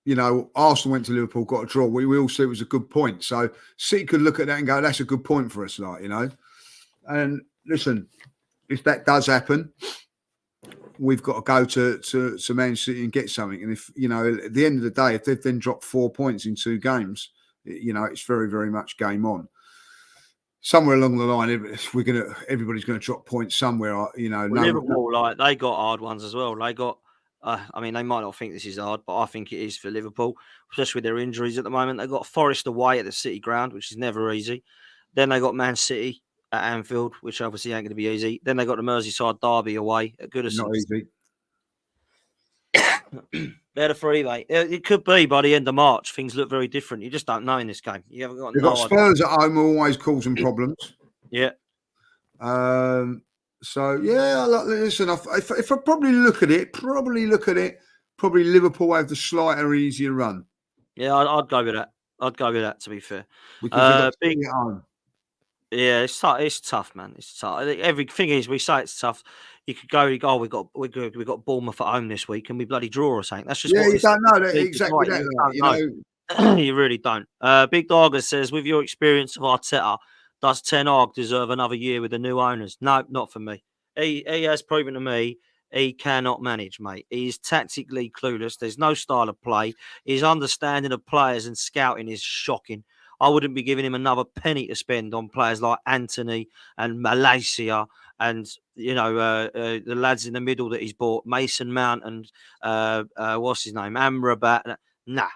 You know, Arsenal went to Liverpool, got a draw. We all see it was a good point. So City could look at that and go, that's a good point for us, like, you know. And listen, if that does happen, we've got to go to Man City and get something. And if, you know, at the end of the day, if they've then dropped 4 points in 2 games, you know, it's very, very much game on. Somewhere along the line, everybody's going to drop points somewhere. You know, Liverpool, like, they got hard ones as well. They got, I mean, they might not think this is hard, but I think it is for Liverpool, especially with their injuries at the moment. They got Forest away at the City ground, which is never easy. Then they got Man City at Anfield, which obviously ain't going to be easy. Then they got the Merseyside derby away at Goodison. Not easy. They're the 3, mate. It could be by the end of March, things look very different. You just don't know in this game. You haven't got. They've got Spurs at home, always causing problems. Yeah. So yeah, listen. If I probably look at it, probably Liverpool have the slightly easier run. Yeah, I'd go with that. To be fair, because big at home. Yeah, it's tough. It's tough, man. It's tough. Everything is, we say it's tough. You could go, we got Bournemouth at home this week, and we bloody draw or something. That's just you don't know that exactly. You know, you really don't. Big Dogger says, with your experience of Arteta, does Ten Hag deserve another year with the new owners? No, not for me. He has proven to me he cannot manage, mate. He's tactically clueless. There's no style of play. His understanding of players and scouting is shocking. I wouldn't be giving him another penny to spend on players like Anthony and Malaysia and, you know, the lads in the middle that he's bought, Mason Mount and what's his name, Amrabat. Nah,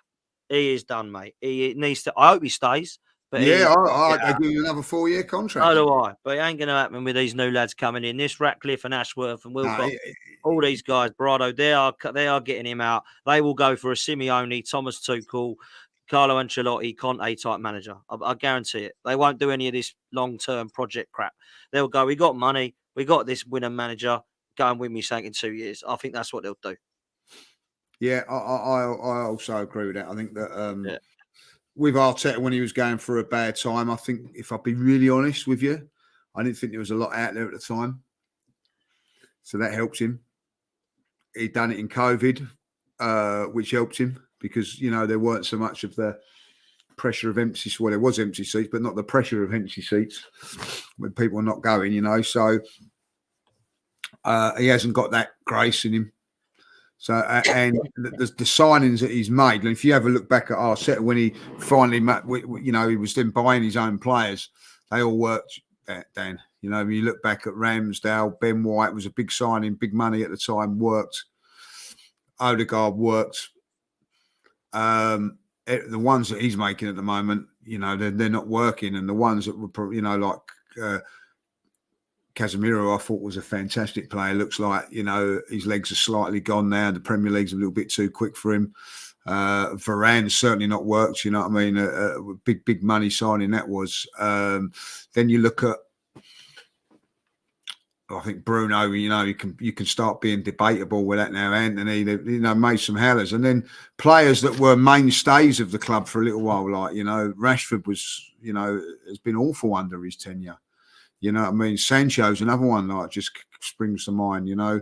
he is done, mate. He needs to. I hope he stays. But they give him another 4-year contract. So do I. But it ain't going to happen with these new lads coming in. This Ratcliffe and Ashworth and Wilcox, all these guys, Brado, they are getting him out. They will go for a Simeone, Thomas Tuchel, Carlo Ancelotti, Conte type manager. I guarantee it. They won't do any of this long-term project crap. They'll go, we got money, we got this winner manager, go and win me something in 2 years. I think that's what they'll do. Yeah, I also agree with that. I think that with Arteta, when he was going through a bad time, I think, if I'll be really honest with you, I didn't think there was a lot out there at the time. So that helped him. He'd done it in COVID, which helped him. Because, you know, there weren't so much of the pressure of empty seats. Well, there was empty seats, but not the pressure of empty seats when people are not going, you know. So he hasn't got that grace in him. So, and the signings that he's made, and if you have a look back at Arteta, when he finally, you know, he was then buying his own players, they all worked, Dan. You know, when you look back at Ramsdale, Ben White was a big signing, big money at the time, worked. Odegaard worked. The ones that he's making at the moment, you know, they're not working, and the ones that were, you know, like Casemiro, I thought was a fantastic player. Looks like, you know, his legs are slightly gone now. The Premier League's a little bit too quick for him. Varane's certainly not worked. You know what I mean? Big money signing that was. Then you look at, I think Bruno, you know, you can start being debatable with that now. Anthony, you know, made some howlers, and then players that were mainstays of the club for a little while, like, you know, Rashford was, you know, has been awful under his tenure. You know what I mean? Sancho's another one, like, just springs to mind. You know,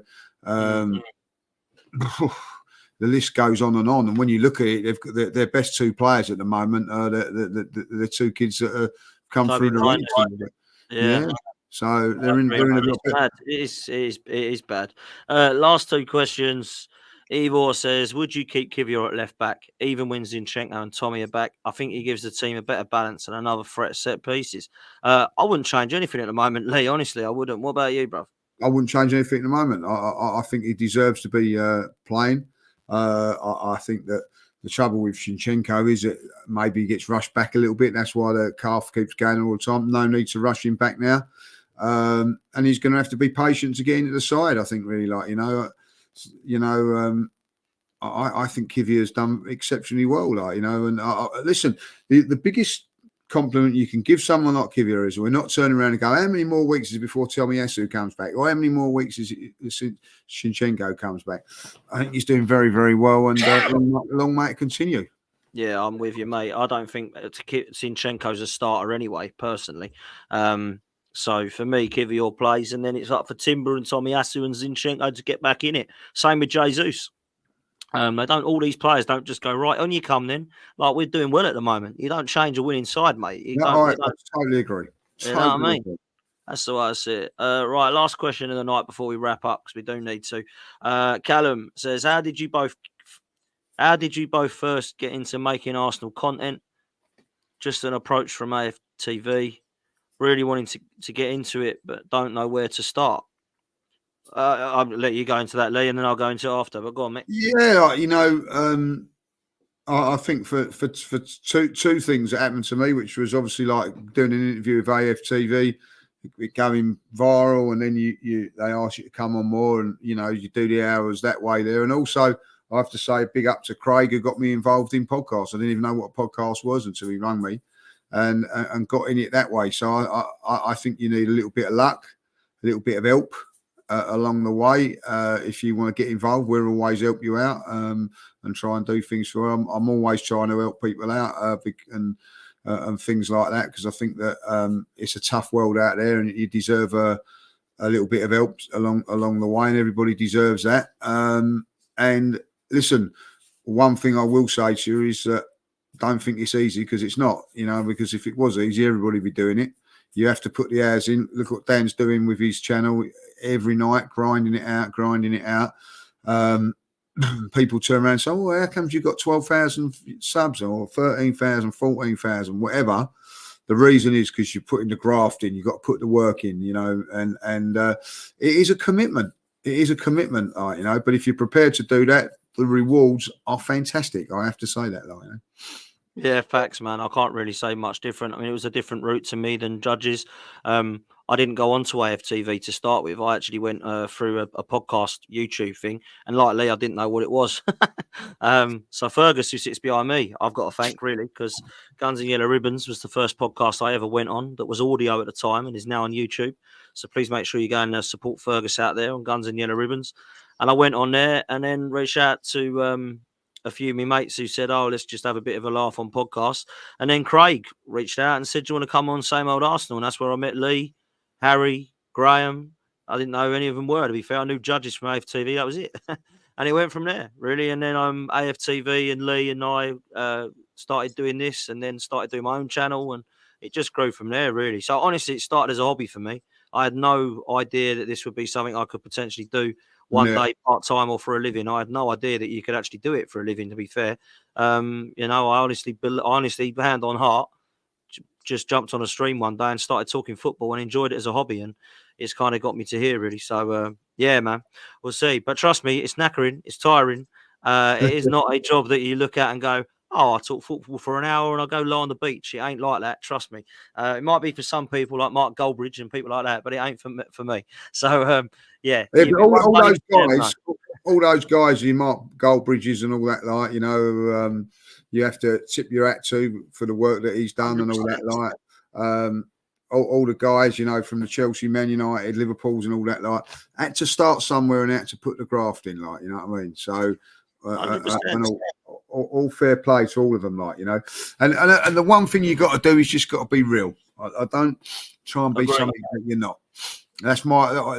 the list goes on. And when you look at it, they've got their best two players at the moment are the two kids that have come through the ranks. Yeah. So they're in a little bit. Bad. It is bad. Last two questions. Ivor says, would you keep Kivior at left back, even when Zinchenko and Tommy are back? I think he gives the team a better balance and another threat at set pieces. I wouldn't change anything at the moment, Lee. Honestly, I wouldn't. What about you, bruv? I wouldn't change anything at the moment. I think he deserves to be playing. I think that the trouble with Zinchenko is that maybe he gets rushed back a little bit. That's why the calf keeps going all the time. No need to rush him back now. And he's going to have to be patient to get into the side. I think really, I think Kivier's done exceptionally well. And listen, the biggest compliment you can give someone like Kivier is we're not turning around and go, how many more weeks is it before Tomiyasu comes back, or how many more weeks is it since Zinchenko comes back? I think he's doing very, very well, and long may it continue. Yeah, I'm with you, mate. I don't think Zinchenko's a starter anyway, personally. So for me, Kivior plays, and then it's up for Timber and Tomiyasu and Zinchenko to get back in it. Same with Jesus. All these players don't just go, right, on you come then. Like we're doing well at the moment. You don't change a winning side, mate. I totally agree. You know what I mean? That's the way I see it. Right, last question of the night before we wrap up, because we do need to. Callum says, how did you both first get into making Arsenal content? Just an approach from AFTV. Really wanting to get into it, but don't know where to start. I'll let you go into that, Lee, and then I'll go into it after. But go on, mate. Yeah, I think for two things that happened to me, which was obviously like doing an interview with AFTV, it going viral, and then they ask you to come on more, and you do the hours that way there. And also, I have to say, big up to Craig, who got me involved in podcasts. I didn't even know what a podcast was until he rang me, and got in it that way. So I think you need a little bit of luck, a little bit of help along the way. If you want to get involved, we'll always help you out and try and do things for them. I'm always trying to help people out and things like that, because I think that it's a tough world out there, and you deserve a little bit of help along the way, and everybody deserves that. And listen, one thing I will say to you is that don't think it's easy, because it's not, because if it was easy, everybody would be doing it. You have to put the hours in. Look what Dan's doing with his channel every night, grinding it out. People turn around and say, oh, how comes you got 12,000 subs or 13,000, 14,000, whatever? The reason is because you're putting the graft in. You've got to put the work in, and it is a commitment. It is a commitment, but if you're prepared to do that, the rewards are fantastic. I have to say that, Yeah, facts, man. I can't really say much different. I mean, it was a different route to me than Judges. I didn't go on to AFTV to start with. I actually went through a podcast YouTube thing, and like Lee, I didn't know what it was. So Fergus, who sits behind me, I've got to thank, really, because Guns and Yellow Ribbons was the first podcast I ever went on that was audio at the time and is now on YouTube. So please make sure you go and support Fergus out there on Guns and Yellow Ribbons. And I went on there and then reached out to a few of my mates who said, oh, let's just have a bit of a laugh on podcasts. And then Craig reached out and said, do you want to come on Same Old Arsenal? And that's where I met Lee, Harry, Graham. I didn't know any of them were, to be fair. I knew Judges from AFTV. That was it. And it went from there, really. And then AFTV and Lee and I started doing this, and then started doing my own channel. And it just grew from there, really. So honestly, it started as a hobby for me. I had no idea that this would be something I could potentially do one day part-time or for a living. I had no idea that you could actually do it for a living, to be fair. I honestly, hand on heart, just jumped on a stream one day and started talking football and enjoyed it as a hobby. And it's kind of got me to here, really. So, yeah, man, we'll see. But trust me, it's knackering. It's tiring. It is not a job that you look at and go, oh, I talk football for an hour and I go lie on the beach. It ain't like that. Trust me. It might be for some people like Mark Goldbridge and people like that, but it ain't for me. So, yeah. All those guys, you Mark Goldbridges and all that, you have to tip your hat to for the work that he's done 100%. And all that, all the guys, from the Chelsea, Man United, Liverpools and all that, had to start somewhere and had to put the graft in, you know what I mean? So, and all fair play to all of them, and the one thing you got to do is just got to be real. I don't try and be something that you're not. That's my I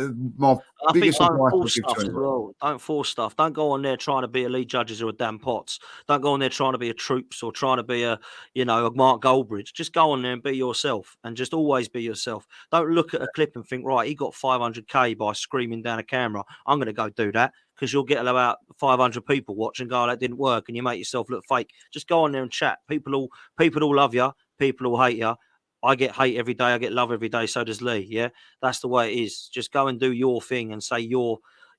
think biggest don't advice I force give stuff to as anybody. well. Don't force stuff. Don't go on there trying to be a lead judges or a Dan Potts. Don't go on there trying to be a Troops or trying to be a Mark Goldbridge. Just go on there and be yourself, and just always be yourself. Don't look at a clip and think, right, he got 500k by screaming down a camera. I'm going to go do that, because you'll get about 500 people watch and go, oh, that didn't work, and you make yourself look fake. Just go on there and chat. People all love you. People all hate you. I get hate every day. I get love every day. So does Lee. Yeah, that's the way it is. Just go and do your thing and say you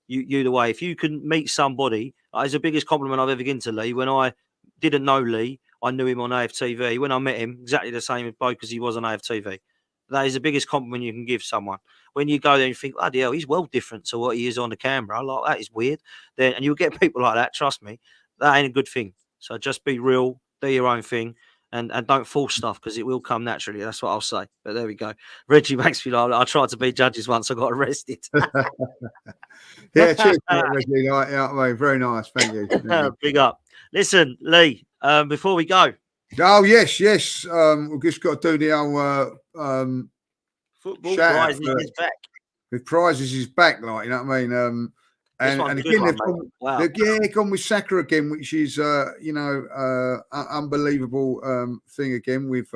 the way. If you can meet somebody, it's the biggest compliment I've ever given to Lee. When I didn't know Lee, I knew him on AFTV. When I met him, exactly the same bloke as he was on AFTV. That is the biggest compliment you can give someone. When you go there and you think, oh, hell, he's well different to what he is on the camera. Like, that is weird. Then, and you'll get people like that. Trust me, that ain't a good thing. So just be real, do your own thing. And don't force stuff, because it will come naturally. That's what I'll say. But there we go. Reggie makes me laugh. I tried to be judges once. I got arrested. Yeah, cheers, Reggie. Yeah, mate, very nice. Thank you. Big up. Listen, Lee, before we go. Oh, yes. We've just got to do the old football prizes is back. The prizes is back, like, you know what I mean? And again, they've gone with Saka again, which is unbelievable thing again with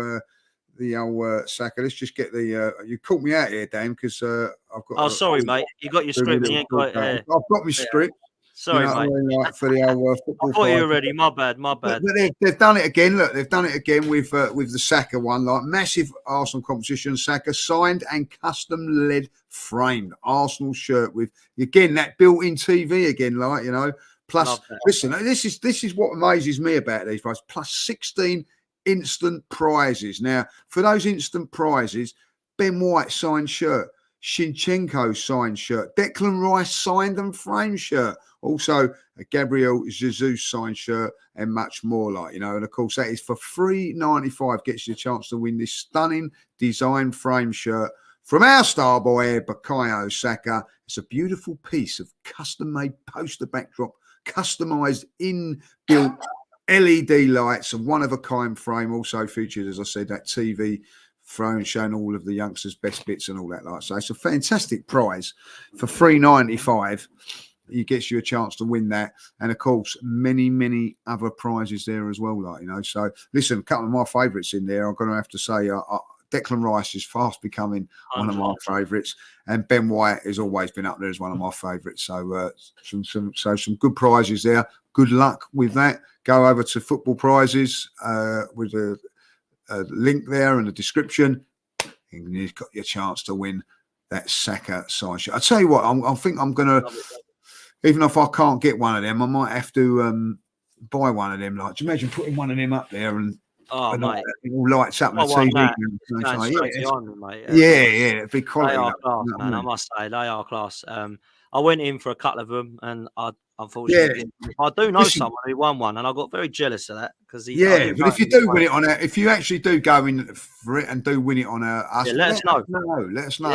the old Saka. Let's just get the you caught me out here, Dan, because I've got. Oh, sorry, mate. You got your script. And you ain't got, I've got my script. Sorry, mate. Like, for the old football. I thought you were ready. My bad. But they've done it again. Look, they've done it again with the Saka one. Like, massive Arsenal competition. Saka signed and custom led framed Arsenal shirt with, again, that built-in TV again. Like, you know. Plus, listen, this is what amazes me about these prizes. Plus 16 instant prizes. Now, for those instant prizes, Ben White signed shirt, Shinchenko signed shirt, Declan Rice signed and framed shirt, also a Gabriel Jesus signed shirt, and much more, like, you know. And of course, that is for $3.95. Gets you a chance to win this stunning design frame shirt from our star boy Bukayo Saka. It's a beautiful piece of custom-made poster backdrop, customized inbuilt LED lights, and one-of-a-kind frame. Also featured, as I said, that TV throne showing all of the youngsters' best bits and all that. Like, so it's a fantastic prize for $3.95. It gets you a chance to win that, and of course, many other prizes there as well. Like, you know, so listen, a couple of my favourites in there. I'm going to have to say, Declan Rice is fast becoming one of my favourites, and Ben White has always been up there as one of my favourites. So, some good prizes there. Good luck with that. Go over to Football Prizes with a link there in the description, and you've got your chance to win that Saka signed shirt. I tell you what, I think I'm going to, even if I can't get one of them, I might have to buy one of them. Like, do you imagine putting one of them up there and mate, it all lights up on the TV? Yeah, it'd be quality. They are class, man. I must say, they are class. I went in for a couple of them, and I unfortunately I do know someone who won one, and I got very jealous of that, because but if you do win it on if you actually do go in for it and do win it on us, let us know. Let us know.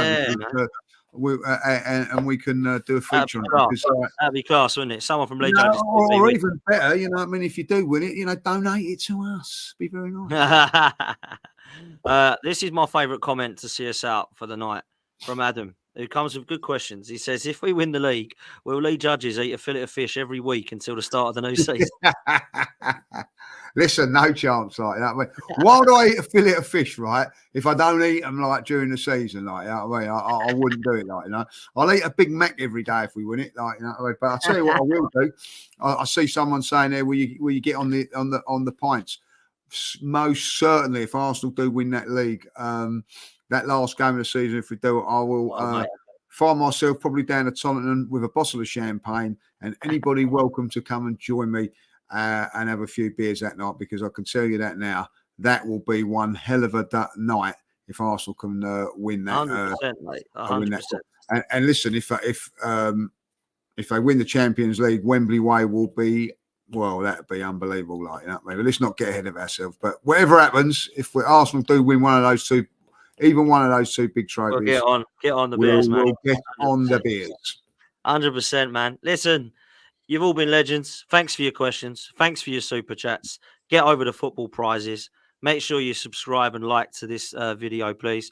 Yeah, and we can do a feature on it. That'd be class, wouldn't it? Someone from Lee Judges, or even better, you know, I mean, if you do win it, you know, donate it to us. Be very nice. This is my favourite comment to see us out for the night, from Adam, who comes with good questions. He says, if we win the league, will Lee Judges eat a fillet of fish every week until the start of the new season? Listen, no chance like that. I mean, why do I eat a fillet of fish, right, if I don't eat them, like, during the season? Like, you know what I mean? I wouldn't do it, like, you know. I'll eat a Big Mac every day if we win it, like, you know what I mean? But I'll tell you what I will do. I see someone saying there, will you get on the pints? Most certainly, if Arsenal do win that league, that last game of the season, if we do, I will find myself probably down at Tottenham with a bottle of champagne, and anybody welcome to come and join me and have a few beers that night, because I can tell you that now, that will be one hell of a night if Arsenal can win that. 100%, mate. 100%. And listen, if they win the Champions League, Wembley Way will be, well, that'd be unbelievable. Like, you know, maybe let's not get ahead of ourselves. But whatever happens, if Arsenal do win one of those two, even one of those two big trophies, we'll get on the beers, man. We'll get on the beers. 100%, man. Listen, you've all been legends. Thanks for your questions. Thanks for your super chats. Get over the Football Prizes. Make sure you subscribe and like to this video, please.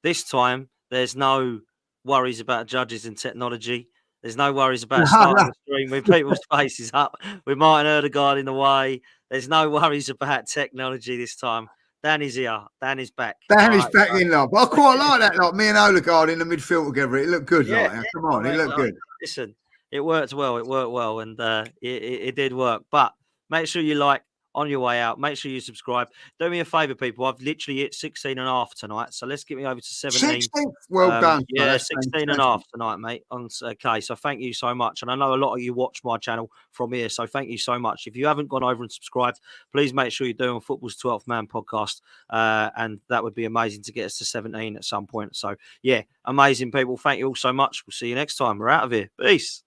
This time, There's no worries about judges and technology. There's no worries about starting the stream with people's faces up with Martin Erdegaard in the way. There's no worries about technology this time. Dan is here. Dan is back. Dan is back in, love. I quite like that. Like me and Odegaard in the midfield together. It looked good. Come on, it looked good. Listen, it worked well. It worked well, and it did work. But make sure you like on your way out. Make sure you subscribe. Do me a favour, people. I've literally hit 16.5 tonight, so let's get me over to 17. 16? Well done. Yeah, 16.5 tonight, mate. Okay, so thank you so much. And I know a lot of you watch my channel from here, so thank you so much. If you haven't gone over and subscribed, please make sure you do on Football's 12th Man podcast, and that would be amazing to get us to 17 at some point. So, yeah, amazing, people. Thank you all so much. We'll see you next time. We're out of here. Peace.